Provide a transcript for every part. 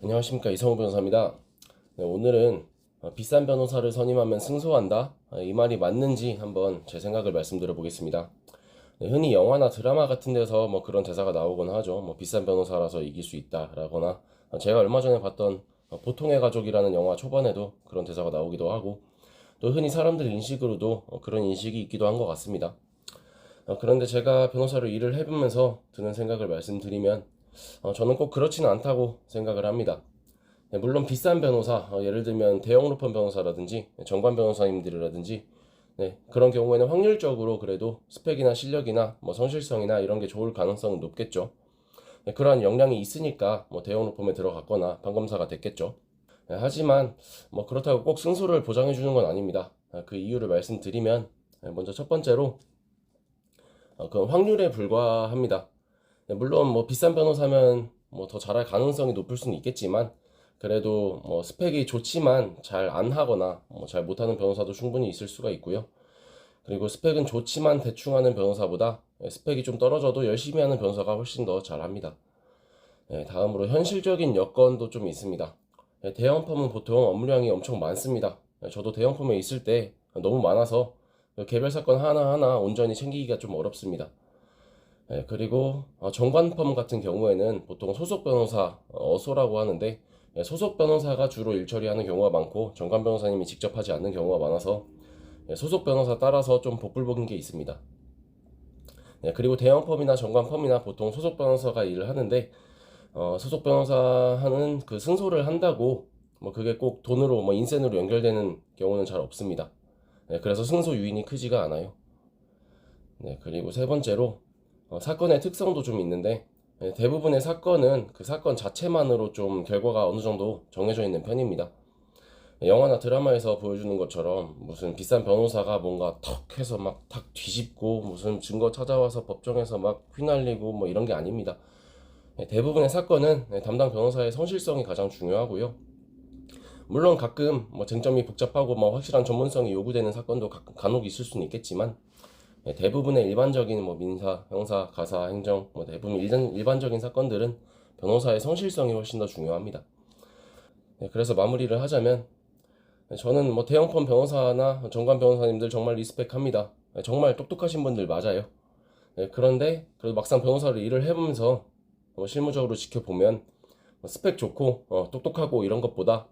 안녕하십니까, 이성우 변호사입니다. 네, 오늘은 비싼 변호사를 선임하면 승소한다? 이 말이 맞는지 한번 제 생각을 말씀드려 보겠습니다. 네, 흔히 영화나 드라마 같은 데서 뭐 그런 대사가 나오곤 하죠. 뭐 비싼 변호사라서 이길 수 있다라거나, 제가 얼마 전에 봤던 보통의 가족이라는 영화 초반에도 그런 대사가 나오기도 하고, 또 흔히 사람들 인식으로도 그런 인식이 있기도 한 것 같습니다. 그런데 제가 변호사로 일을 해보면서 드는 생각을 말씀드리면, 저는 꼭 그렇지는 않다고 생각을 합니다. 네, 물론 비싼 변호사, 예를 들면 대형 로펌 변호사라든지 정관 변호사님들이라든지, 네, 그런 경우에는 확률적으로 그래도 스펙이나 실력이나 뭐 성실성이나 이런 게 좋을 가능성은 높겠죠. 네, 그러한 역량이 있으니까 뭐 대형 로펌에 들어갔거나 판검사가 됐겠죠. 네, 하지만 뭐 그렇다고 꼭 승소를 보장해 주는 건 아닙니다. 그 이유를 말씀드리면, 먼저 첫 번째로 그건 확률에 불과합니다. 네, 물론 뭐 비싼 변호사면 뭐 더 잘할 가능성이 높을 수는 있겠지만, 그래도 뭐 스펙이 좋지만 잘 안 하거나 뭐 잘 못하는 변호사도 충분히 있을 수가 있고요. 그리고 스펙은 좋지만 대충 하는 변호사보다 스펙이 좀 떨어져도 열심히 하는 변호사가 훨씬 더 잘합니다. 다음으로 현실적인 여건도 좀 있습니다. 대형 펌은 보통 업무량이 엄청 많습니다. 저도 대형 펌에 있을 때 너무 많아서 개별 사건 하나하나 온전히 챙기기가 좀 어렵습니다. 그리고 정관펌 같은 경우에는 보통 소속 변호사, 어소라고 하는데, 소속 변호사가 주로 일 처리하는 경우가 많고 정관 변호사님이 직접 하지 않는 경우가 많아서 소속 변호사 따라서 좀 복불복인 게 있습니다. 그리고 대형 펌이나 정관 펌이나 보통 소속 변호사가 일을 하는데, 소속 변호사 하는 그 승소를 한다고 뭐 그게 꼭 돈으로 뭐 인센으로 연결되는 경우는 잘 없습니다. 그래서 승소 유인이 크지가 않아요. 그리고 세 번째로 사건의 특성도 좀 있는데, 대부분의 사건은 그 사건 자체만으로 좀 결과가 어느 정도 정해져 있는 편입니다. 영화나 드라마에서 보여주는 것처럼 무슨 비싼 변호사가 뭔가 턱 해서 막 탁 뒤집고 무슨 증거 찾아와서 법정에서 막 휘날리고 뭐 이런 게 아닙니다. 대부분의 사건은 담당 변호사의 성실성이 가장 중요하고요. 물론 가끔 뭐 쟁점이 복잡하고 뭐 확실한 전문성이 요구되는 사건도 간혹 있을 수는 있겠지만, 대부분의 일반적인 뭐 민사, 형사, 가사, 행정, 뭐 대부분 일반적인 사건들은 변호사의 성실성이 훨씬 더 중요합니다. 그래서 마무리를 하자면, 저는 뭐 대형펌 변호사나 정관 변호사님들 정말 리스펙합니다. 정말 똑똑하신 분들 맞아요. 그런데 그래도 막상 변호사로 일을 해보면서 실무적으로 지켜보면 스펙 좋고 똑똑하고 이런 것보다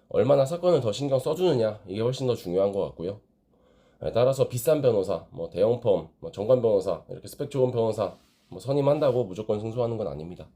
얼마나 사건을 더 신경 써주느냐, 이게 훨씬 더 중요한 것 같고요. 따라서 비싼 변호사, 뭐 대형 펌, 뭐 정관 변호사, 이렇게 스펙 좋은 변호사 뭐 선임한다고 무조건 승소하는 건 아닙니다.